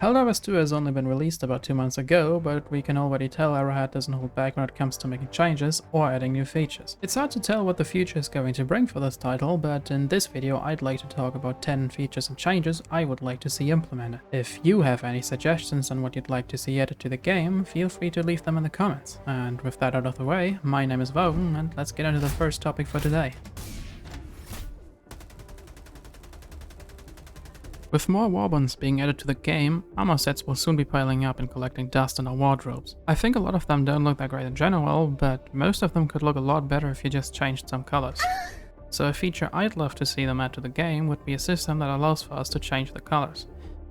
Helldivers 2 has only been released about 2 months ago, but we can already tell Arrowhead doesn't hold back when it comes to making changes or adding new features. It's hard to tell what the future is going to bring for this title, but in this video I'd like to talk about 10 features and changes I would like to see implemented. If you have any suggestions on what you'd like to see added to the game, feel free to leave them in the comments. And with that out of the way, my name is Vaugen, and let's get into the first topic for today. With more warbonds being added to the game, armor sets will soon be piling up and collecting dust in our wardrobes. I think a lot of them don't look that great in general, but most of them could look a lot better if you just changed some colors. So a feature I'd love to see them add to the game would be a system that allows for us to change the colors.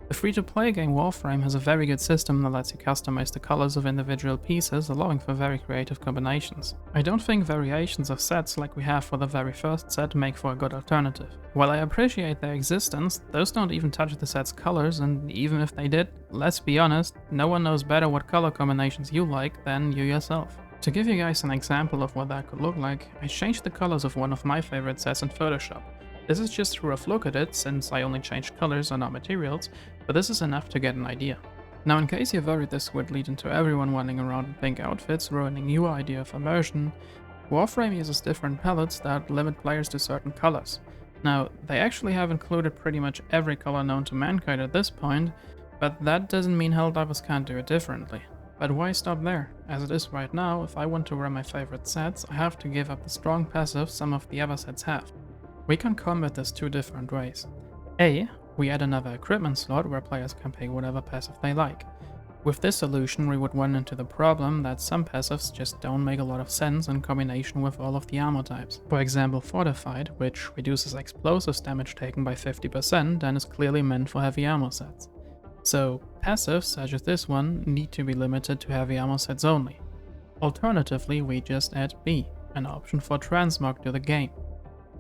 The free-to-play game Warframe has a very good system that lets you customize the colors of individual pieces, allowing for very creative combinations. I don't think variations of sets like we have for the very first set make for a good alternative. While I appreciate their existence, those don't even touch the set's colors, and even if they did, let's be honest, no one knows better what color combinations you like than you yourself. To give you guys an example of what that could look like, I changed the colors of one of my favorite sets in Photoshop. This is just a rough look at it, since I only changed colors and not materials, but this is enough to get an idea. Now, in case you're worried this would lead into everyone running around in pink outfits, ruining your idea of immersion, Warframe uses different palettes that limit players to certain colors. Now, they actually have included pretty much every color known to mankind at this point, but that doesn't mean Helldivers can't do it differently. But why stop there? As it is right now, if I want to run my favorite sets, I have to give up the strong passives some of the other sets have. We can combat this two different ways. A. We add another equipment slot where players can pick whatever passive they like. With this solution we would run into the problem that some passives just don't make a lot of sense in combination with all of the armor types. For example, Fortified, which reduces explosives damage taken by 50% and is clearly meant for heavy armor sets. So passives such as this one need to be limited to heavy armor sets only. Alternatively, we just add B, an option for transmog to the game.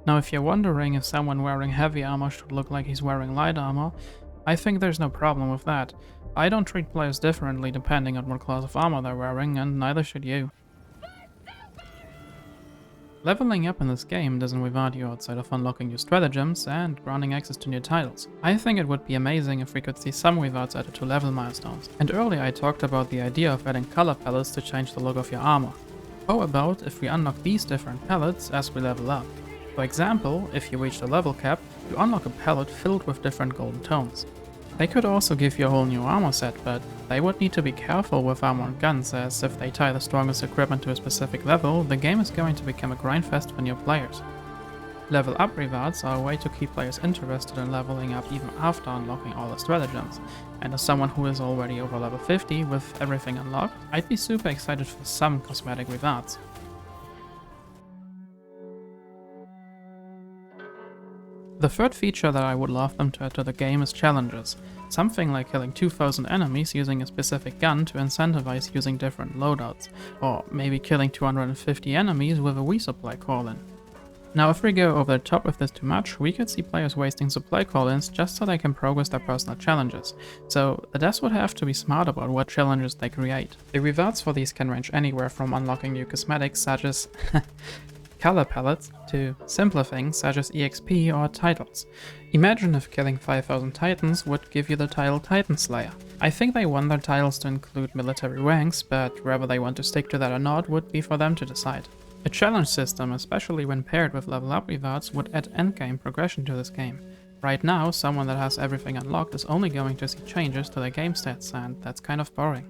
Now, if you're wondering if someone wearing heavy armor should look like he's wearing light armor, I think there's no problem with that. I don't treat players differently depending on what class of armor they're wearing, and neither should you. Leveling up in this game doesn't reward you outside of unlocking new stratagems and granting access to new titles. I think it would be amazing if we could see some rewards added to level milestones. And earlier I talked about the idea of adding color palettes to change the look of your armor. How about if we unlock these different palettes as we level up? For example, if you reach the level cap, you unlock a palette filled with different golden tones. They could also give you a whole new armor set, but they would need to be careful with armor and guns, as if they tie the strongest equipment to a specific level, the game is going to become a grindfest for new players. Level up rewards are a way to keep players interested in leveling up even after unlocking all the stratagems, and as someone who is already over level 50 with everything unlocked, I'd be super excited for some cosmetic rewards. The third feature that I would love them to add to the game is Challanges. Something like killing 2000 enemies using a specific gun to incentivize using different loadouts, or maybe killing 250 enemies with a resupply call-in. Now, if we go over the top with this too much, we could see players wasting supply call-ins just so they can progress their personal challenges, so the devs would have to be smart about what challenges they create. The rewards for these can range anywhere from unlocking new cosmetics such as color palettes to simpler things such as EXP or titles. Imagine if killing 5000 titans would give you the title Titan Slayer. I think they want their titles to include military ranks, but whether they want to stick to that or not would be for them to decide. A challenge system, especially when paired with level up rewards, would add endgame progression to this game. Right now, someone that has everything unlocked is only going to see changes to their game stats, and that's kind of boring.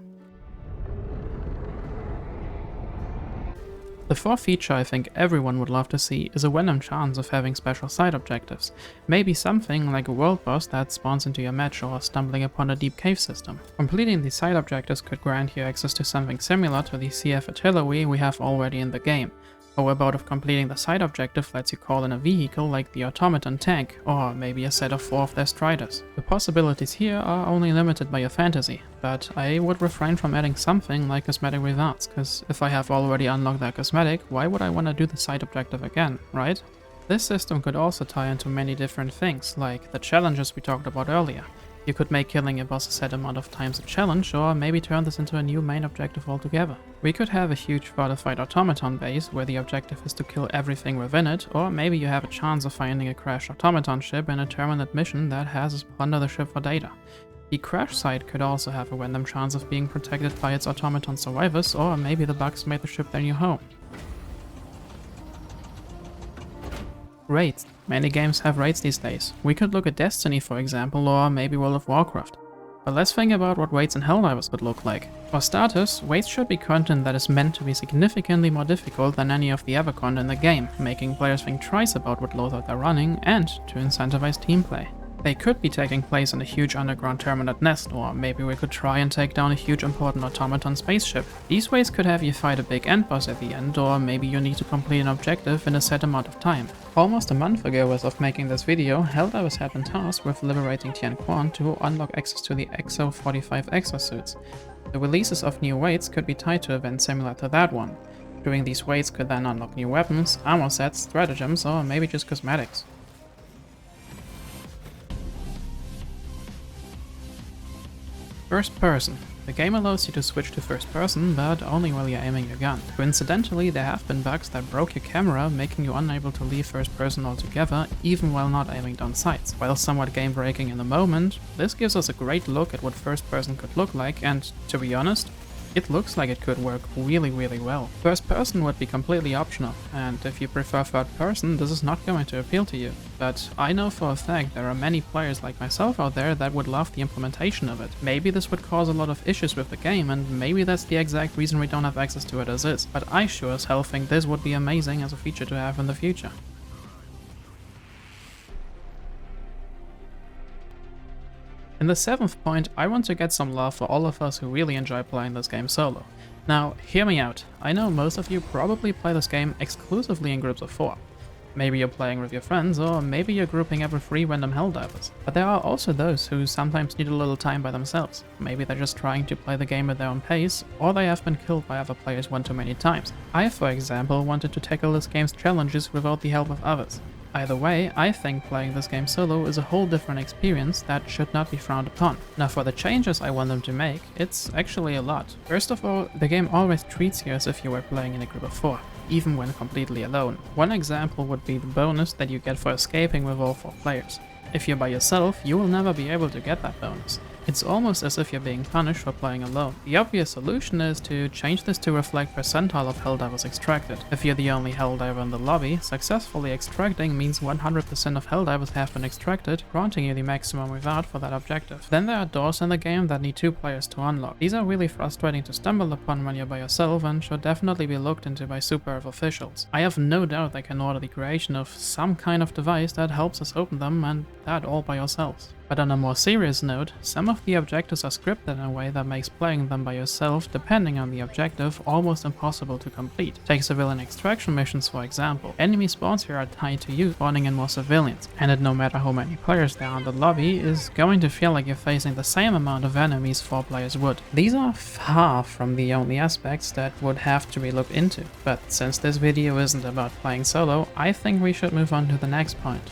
The fourth feature I think everyone would love to see is a random chance of having special side objectives. Maybe something like a world boss that spawns into your match or stumbling upon a deep cave system. Completing these side objectives could grant you access to something similar to the CF artillery we have already in the game. How about if completing the side objective lets you call in a vehicle like the automaton tank, or maybe a set of 4 of their striders. The possibilities here are only limited by your fantasy, but I would refrain from adding something like cosmetic rewards, cause if I have already unlocked that cosmetic, why would I want to do the side objective again, right? This system could also tie into many different things, like the challenges we talked about earlier. You could make killing a boss a set amount of times a challenge, or maybe turn this into a new main objective altogether. We could have a huge fortified automaton base where the objective is to kill everything within it, or maybe you have a chance of finding a crashed automaton ship in a terminate mission that has us plunder the ship for data. The crash site could also have a random chance of being protected by its automaton survivors, or maybe the bugs made the ship their new home. Raids. Many games have raids these days. We could look at Destiny, for example, or maybe World of Warcraft. But let's think about what raids in Helldivers would look like. For starters, raids should be content that is meant to be significantly more difficult than any of the other content in the game, making players think twice about what loadout they're running, and to incentivize team play. They could be taking place in a huge underground terminate nest, or maybe we could try and take down a huge important automaton spaceship. These ways could have you fight a big end boss at the end, or maybe you need to complete an objective in a set amount of time. Almost a month ago as of making this video, Helldivers had been tasked with liberating Tian Quan to unlock access to the XO45 exosuits. The releases of new raids could be tied to events similar to that one. Doing these raids could then unlock new weapons, armor sets, stratagems, or maybe just cosmetics. First person. The game allows you to switch to first person, but only while you're aiming your gun. Coincidentally, there have been bugs that broke your camera, making you unable to leave first person altogether, even while not aiming down sights. While somewhat game breaking in the moment, this gives us a great look at what first person could look like, and to be honest, it looks like it could work really well. First person would be completely optional, and if you prefer third person, this is not going to appeal to you. But I know for a fact there are many players like myself out there that would love the implementation of it. Maybe this would cause a lot of issues with the game, and maybe that's the exact reason we don't have access to it as is. But I sure as hell think this would be amazing as a feature to have in the future. In the 7th point, I want to get some love for all of us who really enjoy playing this game solo. Now, hear me out. I know most of you probably play this game exclusively in groups of 4. Maybe you're playing with your friends, or maybe you're grouping up with 3 random Helldivers. But there are also those who sometimes need a little time by themselves. Maybe they're just trying to play the game at their own pace, or they have been killed by other players one too many times. I, for example, wanted to tackle this game's challenges without the help of others. Either way, I think playing this game solo is a whole different experience that should not be frowned upon. Now for the changes I want them to make, it's actually a lot. First of all, the game always treats you as if you were playing in a group of 4, even when completely alone. One example would be the bonus that you get for escaping with all 4 players. If you're by yourself, you will never be able to get that bonus. It's almost as if you're being punished for playing alone. The obvious solution is to change this to reflect percentile of Helldivers extracted. If you're the only Helldiver in the lobby, successfully extracting means 100% of Helldivers have been extracted, granting you the maximum reward for that objective. Then there are doors in the game that need 2 players to unlock. These are really frustrating to stumble upon when you're by yourself and should definitely be looked into by super officials. I have no doubt they can order the creation of some kind of device that helps us open them, and that all by yourselves. But on a more serious note, some of the objectives are scripted in a way that makes playing them by yourself, depending on the objective, almost impossible to complete. Take civilian extraction missions for example. Enemy spawns here are tied to you spawning in more civilians, and no matter how many players there are in the lobby, is going to feel like you're facing the same amount of enemies 4 players would. These are far from the only aspects that would have to be looked into, but since this video isn't about playing solo, I think we should move on to the next point.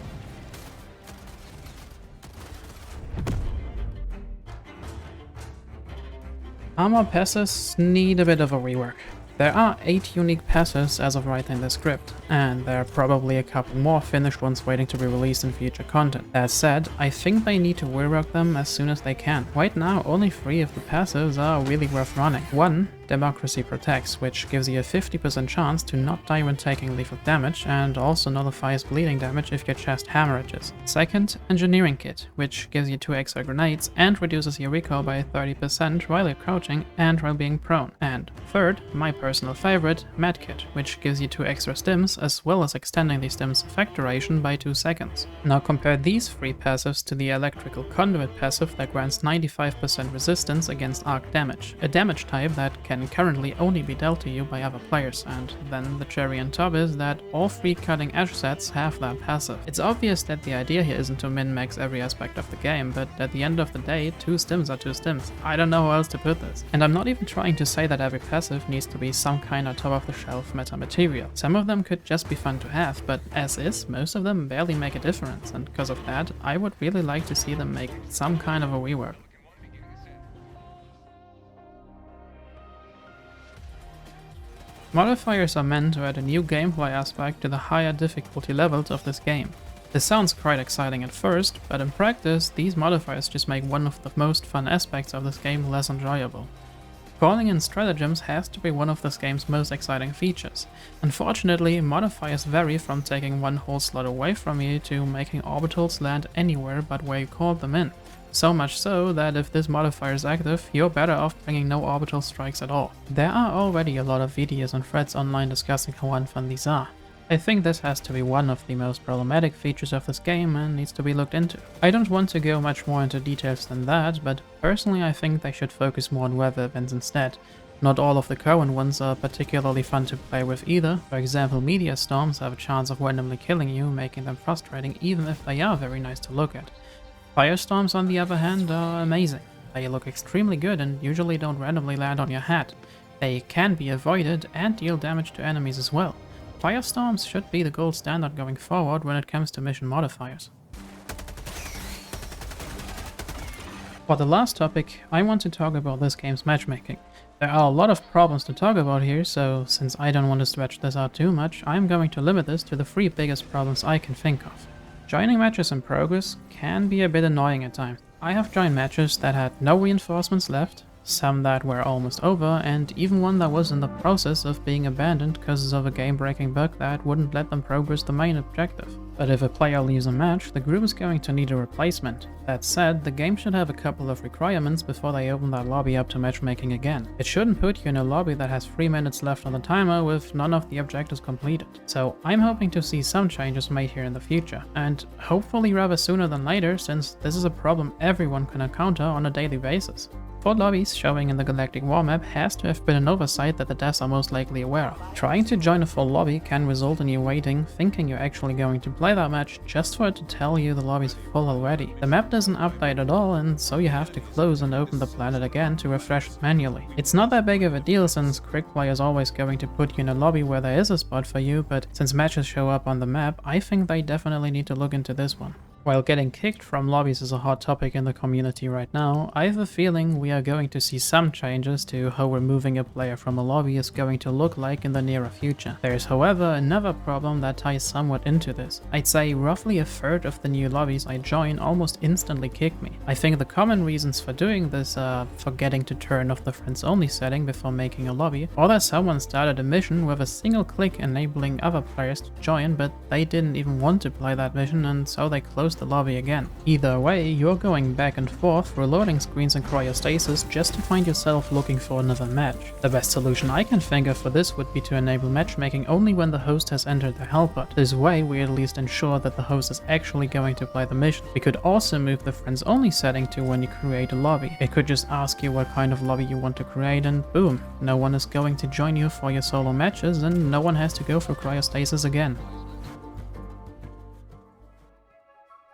Armor passes need a bit of a rework. There are 8 unique passes as of writing the script, and there are probably a couple more finished ones waiting to be released in future content. That said, I think they need to rework them as soon as they can. Right now, only 3 of the passives are really worth running. 1, Democracy Protects, which gives you a 50% chance to not die when taking lethal damage, and also nullifies bleeding damage if your chest hemorrhages. 2nd, Engineering Kit, which gives you 2 extra grenades and reduces your recoil by 30% while you're crouching and while being prone. And 3rd, my personal favorite, Medkit, which gives you 2 extra stims, as well as extending the stim's effect duration by 2 seconds. Now compare these 3 passives to the Electrical Conduit passive that grants 95% resistance against arc damage, a damage type that can currently only be dealt to you by other players, and then the cherry on top is that all 3 cutting edge sets have that passive. It's obvious that the idea here isn't to min-max every aspect of the game, but at the end of the day, 2 stims are 2 stims. I don't know how else to put this. And I'm not even trying to say that every passive needs to be some kind of top-of-the-shelf meta material. Some of them could just be fun to have, but as is, most of them barely make a difference, and because of that, I would really like to see them make some kind of a rework. Modifiers are meant to add a new gameplay aspect to the higher difficulty levels of this game. This sounds quite exciting at first, but in practice, these modifiers just make one of the most fun aspects of this game less enjoyable. Calling in stratagems has to be one of this game's most exciting features. Unfortunately, modifiers vary from taking one whole slot away from you to making orbitals land anywhere but where you called them in. So much so that if this modifier is active, you're better off bringing no orbital strikes at all. There are already a lot of videos and threads online discussing how unfun these are. I think this has to be one of the most problematic features of this game and needs to be looked into. I don't want to go much more into details than that, but personally I think they should focus more on weather events instead. Not all of the current ones are particularly fun to play with either. For example, meteor storms have a chance of randomly killing you, making them frustrating even if they are very nice to look at. Firestorms, on the other hand, are amazing. They look extremely good and usually don't randomly land on your head. They can be avoided and deal damage to enemies as well. Firestorms should be the gold standard going forward when it comes to mission modifiers. For the last topic, I want to talk about this game's matchmaking. There are a lot of problems to talk about here, so since I don't want to stretch this out too much, I'm going to limit this to the 3 biggest problems I can think of. Joining matches in progress can be a bit annoying at times. I have joined matches that had no reinforcements left, some that were almost over, and even one that was in the process of being abandoned because of a game-breaking bug that wouldn't let them progress the main objective. But if a player leaves a match, the group is going to need a replacement. That said, the game should have a couple of requirements before they open that lobby up to matchmaking again. It shouldn't put you in a lobby that has 3 minutes left on the timer with none of the objectives completed. So I'm hoping to see some changes made here in the future, and hopefully rather sooner than later, since this is a problem everyone can encounter on a daily basis. 4 lobbies showing in the Galactic War map has to have been an oversight that the devs are most likely aware of. Trying to join a full lobby can result in you waiting, thinking you're actually going to play that match just for it to tell you the lobby's full already. The map doesn't update at all, and so you have to close and open the planet again to refresh it manually. It's not that big of a deal since quick play is always going to put you in a lobby where there is a spot for you, but since matches show up on the map, I think they definitely need to look into this one. While getting kicked from lobbies is a hot topic in the community right now, I have a feeling we are going to see some changes to how removing a player from a lobby is going to look like in the nearer future. There is, however, another problem that ties somewhat into this. I'd say roughly a third of the new lobbies I join almost instantly kick me. I think the common reasons for doing this are forgetting to turn off the friends only setting before making a lobby, or that someone started a mission with a single click enabling other players to join, but they didn't even want to play that mission and so they closed the lobby again. Either way, you're going back and forth through loading screens and cryostasis just to find yourself looking for another match. The best solution I can think of for this would be to enable matchmaking only when the host has entered the helper. This way we at least ensure that the host is actually going to play the mission. We could also move the friends only setting to when you create a lobby. It could just ask you what kind of lobby you want to create and boom, no one is going to join you for your solo matches and no one has to go for cryostasis again.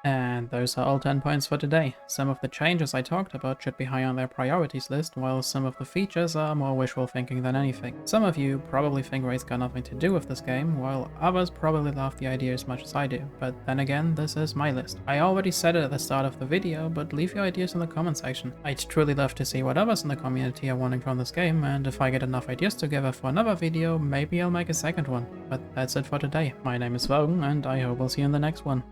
And those are all 10 points for today. Some of the changes I talked about should be high on their priorities list, while some of the features are more wishful thinking than anything. Some of you probably think raid's got nothing to do with this game, while others probably love the idea as much as I do. But then again, this is my list. I already said it at the start of the video, but leave your ideas in the comment section. I'd truly love to see what others in the community are wanting from this game, and if I get enough ideas together for another video, maybe I'll make a second one. But that's it for today. My name is Vaugen, and I hope I'll see you in the next one.